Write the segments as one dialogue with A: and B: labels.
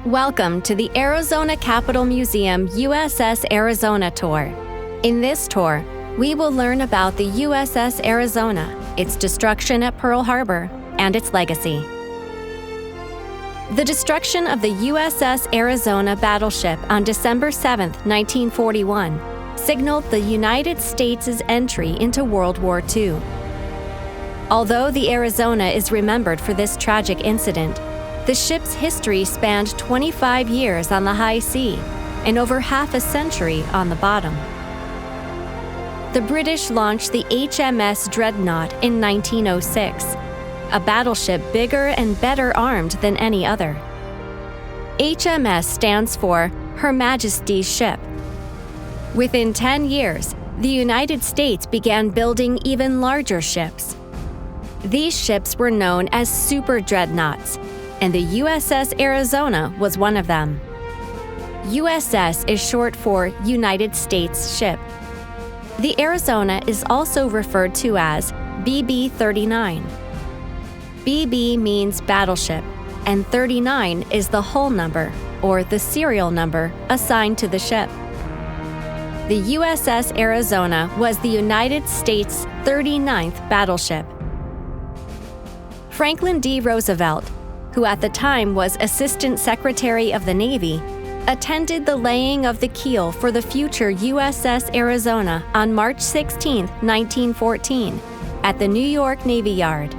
A: Welcome to the Arizona Capitol Museum USS Arizona Tour. In this tour, we will learn about the USS Arizona, its destruction at Pearl Harbor, and its legacy. The destruction of the USS Arizona battleship on December 7, 1941, signaled the United States' entry into World War II. Although the Arizona is remembered for this tragic incident, the ship's history spanned 25 years on the high sea and over half a century on the bottom. The British launched the HMS Dreadnought in 1906, a battleship bigger and better armed than any other. HMS stands for Her Majesty's Ship. Within 10 years, the United States began building even larger ships. These ships were known as super dreadnoughts, and the USS Arizona was one of them. USS is short for United States Ship. The Arizona is also referred to as BB-39. BB means battleship, and 39 is the hull number, or the serial number, assigned to the ship. The USS Arizona was the United States' 39th battleship. Franklin D. Roosevelt, who at the time was Assistant Secretary of the Navy, attended the laying of the keel for the future USS Arizona on March 16, 1914, at the New York Navy Yard.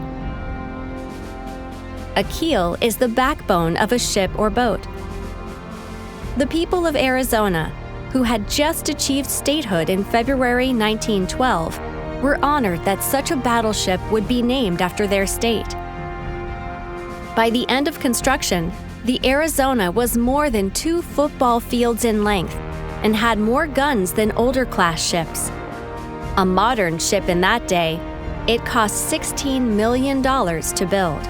A: A keel is the backbone of a ship or boat. The people of Arizona, who had just achieved statehood in February 1912, were honored that such a battleship would be named after their state. By the end of construction, the Arizona was more than 2 football fields in length and had more guns than older class ships. A modern ship in that day, it cost $16 million to build.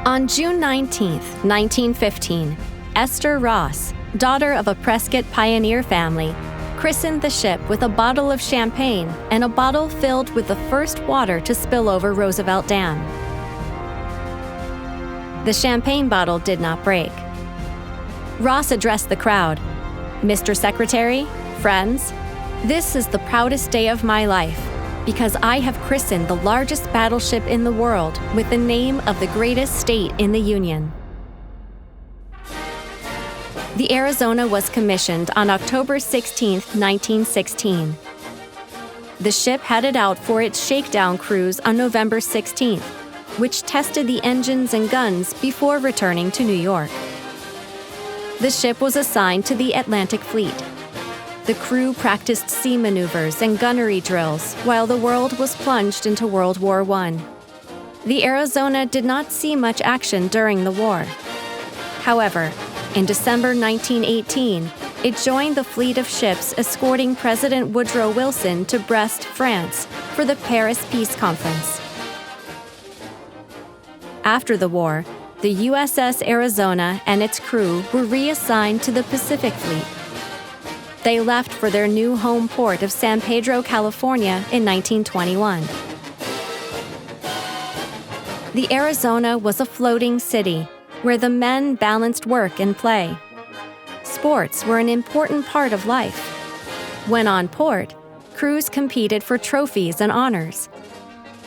A: On June 19, 1915, Esther Ross, daughter of a Prescott pioneer family, christened the ship with a bottle of champagne and a bottle filled with the first water to spill over Roosevelt Dam. The champagne bottle did not break. Ross addressed the crowd. "Mr. Secretary, friends, this is the proudest day of my life because I have christened the largest battleship in the world with the name of the greatest state in the Union." The Arizona was commissioned on October 16, 1916. The ship headed out for its shakedown cruise on November 16th, which tested the engines and guns before returning to New York. The ship was assigned to the Atlantic Fleet. The crew practiced sea maneuvers and gunnery drills while the world was plunged into World War I. The Arizona did not see much action during the war. However, in December 1918, it joined the fleet of ships escorting President Woodrow Wilson to Brest, France, for the Paris Peace Conference. After the war, the USS Arizona and its crew were reassigned to the Pacific Fleet. They left for their new home port of San Pedro, California in 1921. The Arizona was a floating city where the men balanced work and play. Sports were an important part of life. When on port, crews competed for trophies and honors.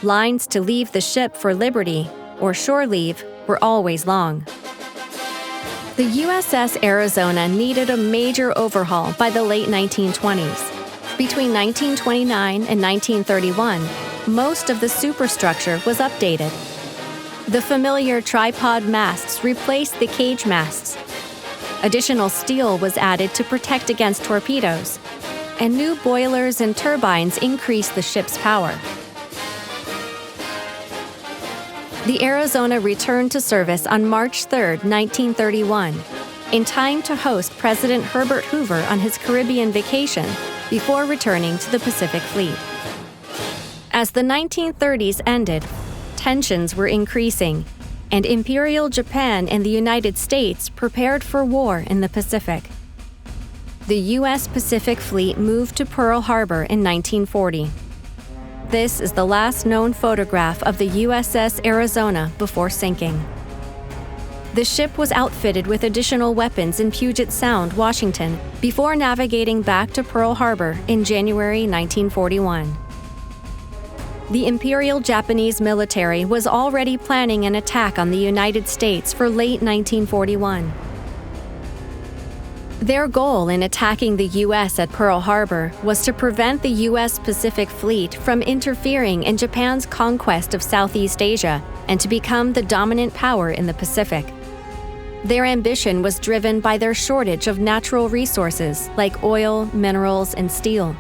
A: Lines to leave the ship for liberty or shore leave were always long. The USS Arizona needed a major overhaul by the late 1920s. Between 1929 and 1931, most of the superstructure was updated. The familiar tripod masts replaced the cage masts. Additional steel was added to protect against torpedoes, and new boilers and turbines increased the ship's power. The Arizona returned to service on March 3, 1931, in time to host President Herbert Hoover on his Caribbean vacation before returning to the Pacific Fleet. As the 1930s ended, tensions were increasing, and Imperial Japan and the United States prepared for war in the Pacific. The U.S. Pacific Fleet moved to Pearl Harbor in 1940. This is the last known photograph of the USS Arizona before sinking. The ship was outfitted with additional weapons in Puget Sound, Washington, before navigating back to Pearl Harbor in January 1941. The Imperial Japanese military was already planning an attack on the United States for late 1941. Their goal in attacking the U.S. at Pearl Harbor was to prevent the U.S. Pacific Fleet from interfering in Japan's conquest of Southeast Asia and to become the dominant power in the Pacific. Their ambition was driven by their shortage of natural resources like oil, minerals, and steel.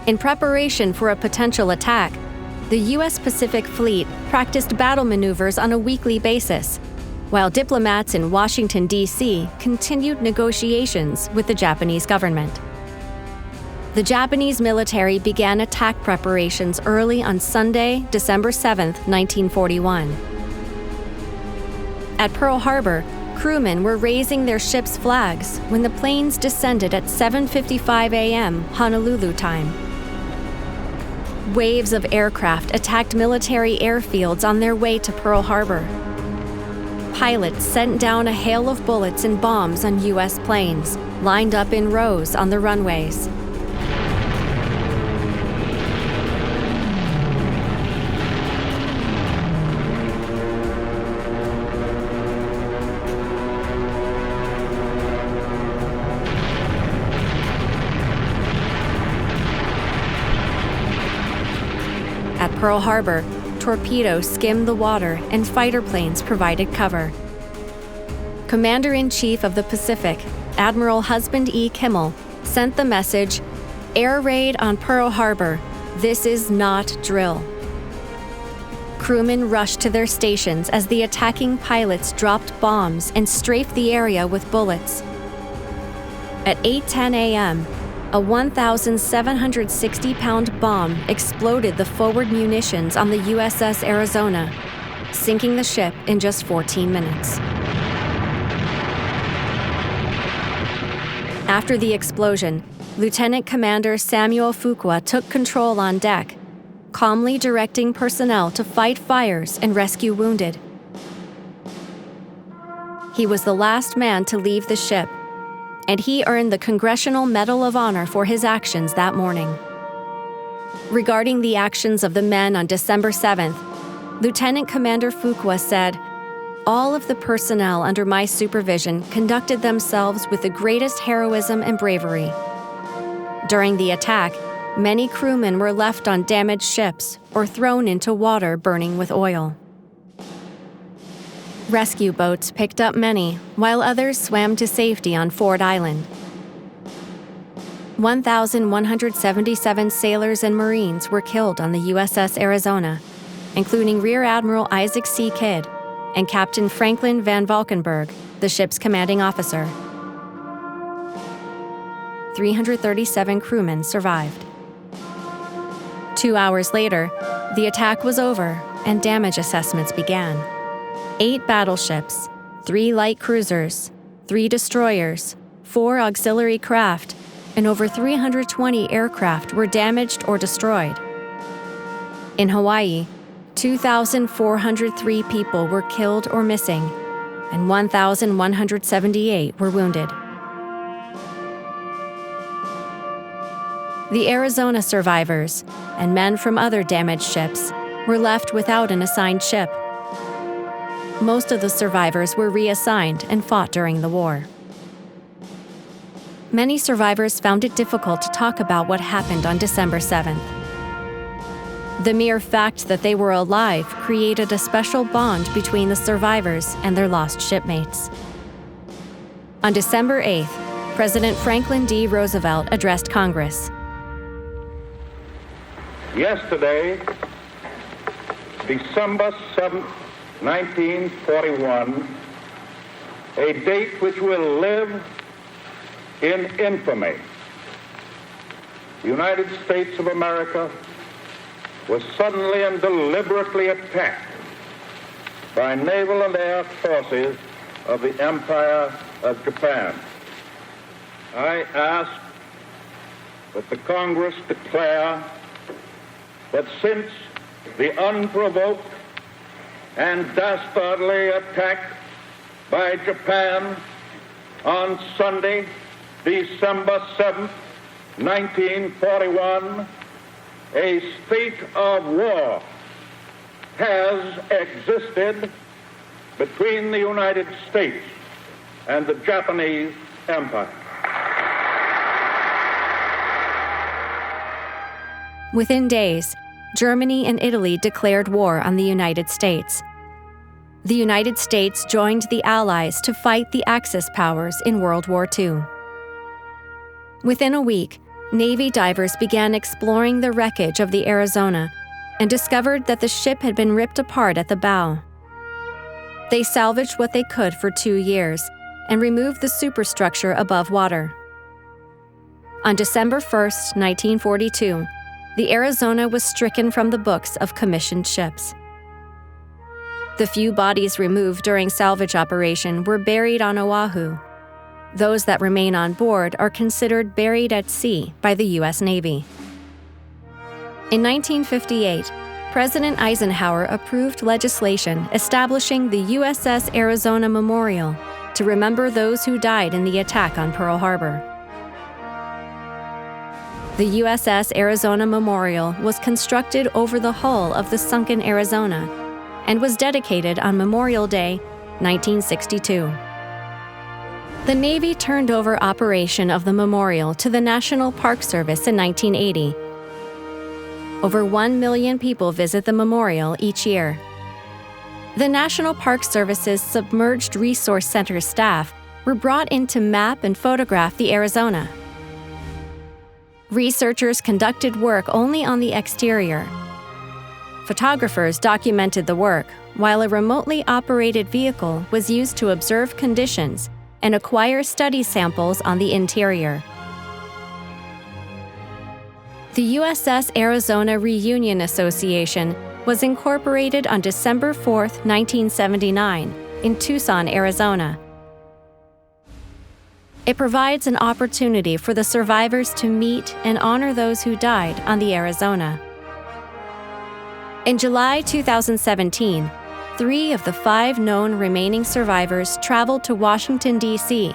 A: In preparation for a potential attack, the U.S. Pacific Fleet practiced battle maneuvers on a weekly basis, while diplomats in Washington, D.C. continued negotiations with the Japanese government. The Japanese military began attack preparations early on Sunday, December 7, 1941. At Pearl Harbor, crewmen were raising their ship's flags when the planes descended at 7:55 a.m. Honolulu time. Waves of aircraft attacked military airfields on their way to Pearl Harbor. Pilots sent down a hail of bullets and bombs on U.S. planes, lined up in rows on the runways. At Pearl Harbor, torpedoes skimmed the water and fighter planes provided cover. Commander-in-Chief of the Pacific, Admiral Husband E. Kimmel, sent the message, "Air raid on Pearl Harbor. This is not drill." Crewmen rushed to their stations as the attacking pilots dropped bombs and strafed the area with bullets. At 8:10 a.m., a 1,760-pound bomb exploded the forward munitions on the USS Arizona, sinking the ship in just 14 minutes. After the explosion, Lieutenant Commander Samuel Fuqua took control on deck, calmly directing personnel to fight fires and rescue wounded. He was the last man to leave the ship, and he earned the Congressional Medal of Honor for his actions that morning. Regarding the actions of the men on December 7th, Lieutenant Commander Fuqua said, "All of the personnel under my supervision conducted themselves with the greatest heroism and bravery. During the attack, many crewmen were left on damaged ships or thrown into water burning with oil. Rescue boats picked up many, while others swam to safety on Ford Island. 1,177 sailors and Marines were killed on the USS Arizona, including Rear Admiral Isaac C. Kidd and Captain Franklin Van Valkenburg, the ship's commanding officer. 337 crewmen survived. 2 hours later, the attack was over and damage assessments began. 8 battleships, 3 light cruisers, 3 destroyers, 4 auxiliary craft, and over 320 aircraft were damaged or destroyed. In Hawaii, 2,403 people were killed or missing, and 1,178 were wounded. The Arizona survivors, and men from other damaged ships, were left without an assigned ship. Most of the survivors were reassigned and fought during the war. Many survivors found it difficult to talk about what happened on December 7th. The mere fact that they were alive created a special bond between the survivors and their lost shipmates. On December 8th, President Franklin D. Roosevelt addressed Congress.
B: Yesterday, December 7th, 1941, a date which will live in infamy. The United States of America was suddenly and deliberately attacked by naval and air forces of the Empire of Japan. I ask that the Congress declare that since the unprovoked and dastardly attack by Japan on Sunday, December 7th, 1941, a state of war has existed between the United States and the Japanese Empire.
A: Within days, Germany and Italy declared war on the United States. The United States joined the Allies to fight the Axis powers in World War II. Within a week, Navy divers began exploring the wreckage of the Arizona and discovered that the ship had been ripped apart at the bow. They salvaged what they could for 2 years and removed the superstructure above water. On December 1st, 1942, the Arizona was stricken from the books of commissioned ships. The few bodies removed during salvage operation were buried on Oahu. Those that remain on board are considered buried at sea by the U.S. Navy. In 1958, President Eisenhower approved legislation establishing the USS Arizona Memorial to remember those who died in the attack on Pearl Harbor. The USS Arizona Memorial was constructed over the hull of the sunken Arizona and was dedicated on Memorial Day, 1962. The Navy turned over operation of the memorial to the National Park Service in 1980. Over 1 million people visit the memorial each year. The National Park Service's Submerged Resource Center staff were brought in to map and photograph the Arizona. Researchers conducted work only on the exterior. Photographers documented the work, while a remotely operated vehicle was used to observe conditions and acquire study samples on the interior. The USS Arizona Reunion Association was incorporated on December 4, 1979, in Tucson, Arizona. It provides an opportunity for the survivors to meet and honor those who died on the Arizona. In July 2017, 3 of the 5 known remaining survivors traveled to Washington, D.C.,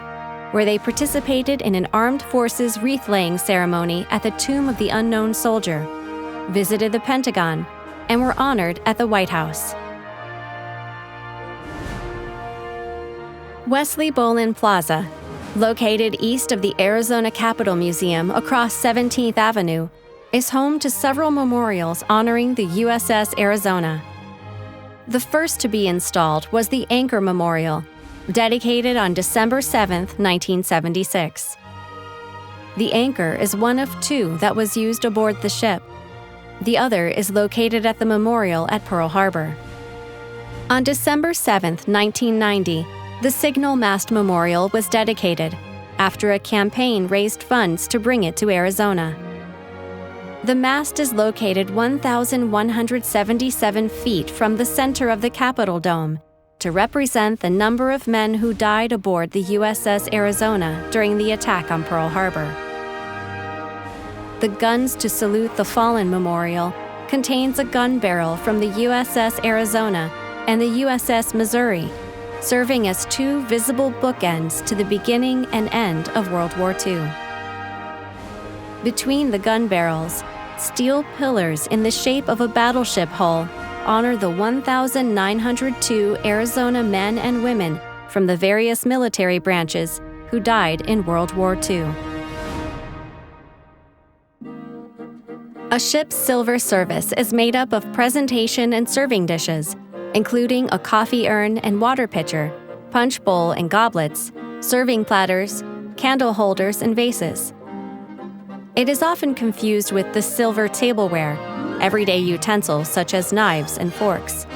A: where they participated in an armed forces wreath-laying ceremony at the Tomb of the Unknown Soldier, visited the Pentagon, and were honored at the White House. Wesley Bolin Plaza, located east of the Arizona Capitol Museum across 17th Avenue, is home to several memorials honoring the USS Arizona. The first to be installed was the Anchor Memorial, dedicated on December 7, 1976. The Anchor is one of 2 that was used aboard the ship. The other is located at the memorial at Pearl Harbor. On December 7, 1990, the Signal Mast Memorial was dedicated after a campaign raised funds to bring it to Arizona. The mast is located 1,177 feet from the center of the Capitol Dome to represent the number of men who died aboard the USS Arizona during the attack on Pearl Harbor. The Guns to Salute the Fallen Memorial contains a gun barrel from the USS Arizona and the USS Missouri, serving as 2 visible bookends to the beginning and end of World War II. Between the gun barrels, steel pillars in the shape of a battleship hull honor the 1,902 Arizona men and women from the various military branches who died in World War II. A ship's silver service is made up of presentation and serving dishes, including a coffee urn and water pitcher, punch bowl and goblets, serving platters, candle holders, and vases. It is often confused with the silver tableware, everyday utensils such as knives and forks.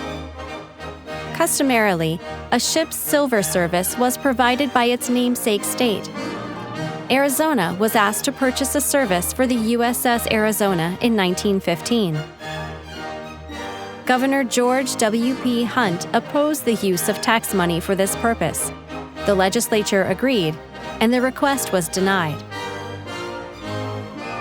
A: Customarily, a ship's silver service was provided by its namesake state. Arizona was asked to purchase a service for the USS Arizona in 1915. Governor George W.P. Hunt opposed the use of tax money for this purpose. The legislature agreed, and the request was denied.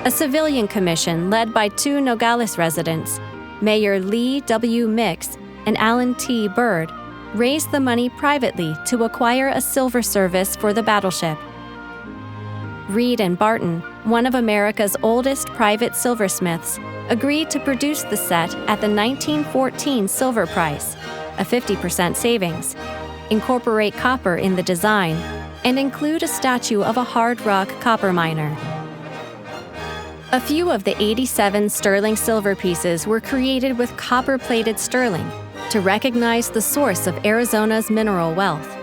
A: A civilian commission led by 2 Nogales residents, Mayor Lee W. Mix and Alan T. Bird, raised the money privately to acquire a silver service for the battleship. Reed and Barton, one of America's oldest private silversmiths, agreed to produce the set at the 1914 silver price, a 50% savings, incorporate copper in the design, and include a statue of a hard rock copper miner. A few of the 87 sterling silver pieces were created with copper-plated sterling to recognize the source of Arizona's mineral wealth.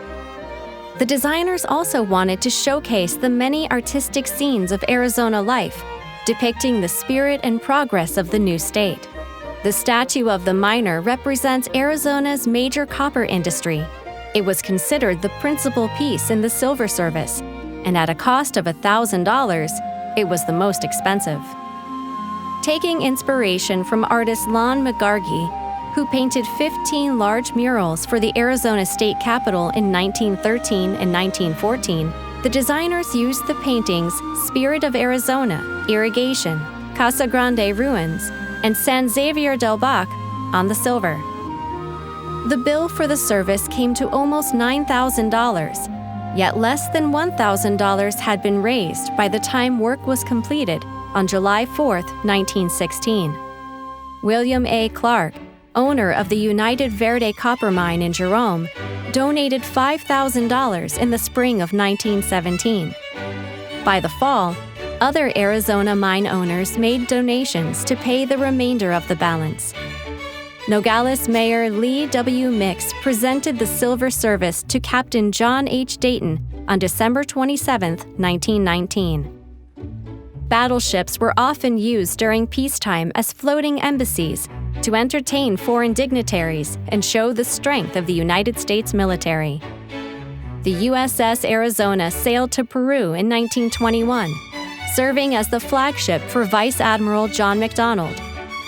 A: The designers also wanted to showcase the many artistic scenes of Arizona life, depicting the spirit and progress of the new state. The statue of the miner represents Arizona's major copper industry. It was considered the principal piece in the silver service, and at a cost of $1,000, it was the most expensive. Taking inspiration from artist Lon McGargy, who painted 15 large murals for the Arizona State Capitol in 1913 and 1914, the designers used the paintings Spirit of Arizona, Irrigation, Casa Grande Ruins, and San Xavier del Bac on the silver. The bill for the service came to almost $9,000, yet less than $1,000 had been raised by the time work was completed on July 4, 1916. William A. Clark, owner of the United Verde copper mine in Jerome, donated $5,000 in the spring of 1917. By the fall, other Arizona mine owners made donations to pay the remainder of the balance. Nogales Mayor Lee W. Mix presented the silver service to Captain John H. Dayton on December 27, 1919. Battleships were often used during peacetime as floating embassies to entertain foreign dignitaries and show the strength of the United States military. The USS Arizona sailed to Peru in 1921, serving as the flagship for Vice Admiral John McDonald,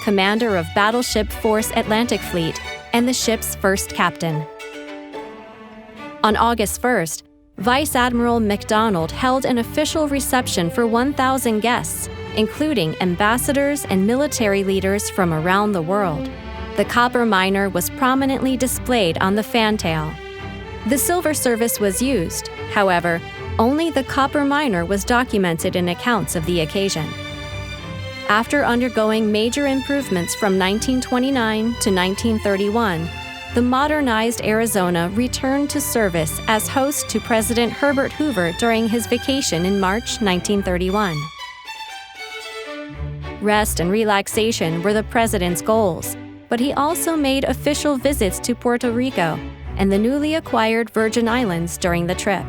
A: commander of Battleship Force Atlantic Fleet and the ship's first captain. On August 1st, Vice Admiral McDonald held an official reception for 1,000 guests, including ambassadors and military leaders from around the world. The copper miner was prominently displayed on the fantail. The silver service was used, however, only the copper miner was documented in accounts of the occasion. After undergoing major improvements from 1929 to 1931, the modernized Arizona returned to service as host to President Herbert Hoover during his vacation in March 1931. Rest and relaxation were the president's goals, but he also made official visits to Puerto Rico and the newly acquired Virgin Islands during the trip.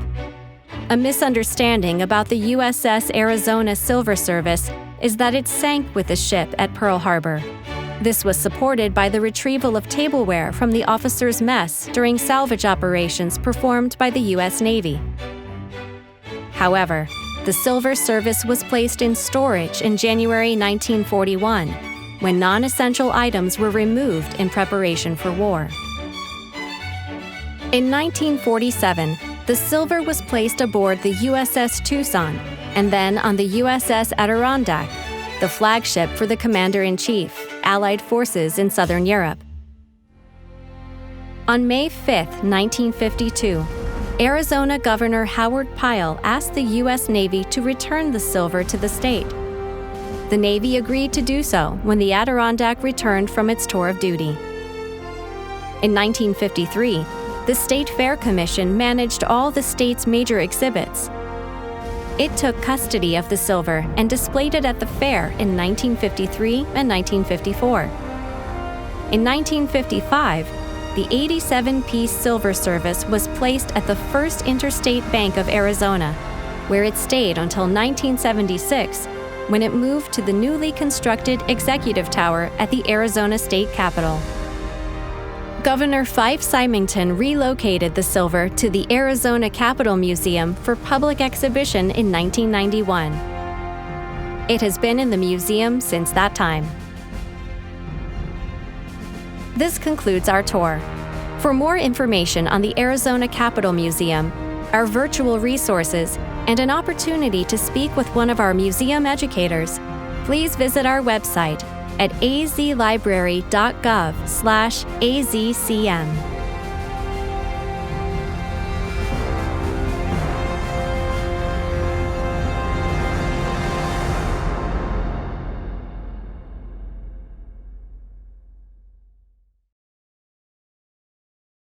A: A misunderstanding about the USS Arizona Silver Service is that it sank with the ship at Pearl Harbor. This was supported by the retrieval of tableware from the officers' mess during salvage operations performed by the U.S. Navy. However, the silver service was placed in storage in January 1941, when non-essential items were removed in preparation for war. In 1947, the silver was placed aboard the USS Tucson and then on the USS Adirondack, the flagship for the Commander-in-Chief, Allied forces in Southern Europe. On May 5, 1952, Arizona Governor Howard Pyle asked the U.S. Navy to return the silver to the state. The Navy agreed to do so when the Adirondack returned from its tour of duty. In 1953, the State Fair Commission managed all the state's major exhibits. It took custody of the silver and displayed it at the fair in 1953 and 1954. In 1955, the 87-piece silver service was placed at the First Interstate Bank of Arizona, where it stayed until 1976, when it moved to the newly constructed Executive Tower at the Arizona State Capitol. Governor Fife Symington relocated the silver to the Arizona Capitol Museum for public exhibition in 1991. It has been in the museum since that time. This concludes our tour. For more information on the Arizona Capitol Museum, our virtual resources, and an opportunity to speak with one of our museum educators, please visit our website at azlibrary.gov/azcm.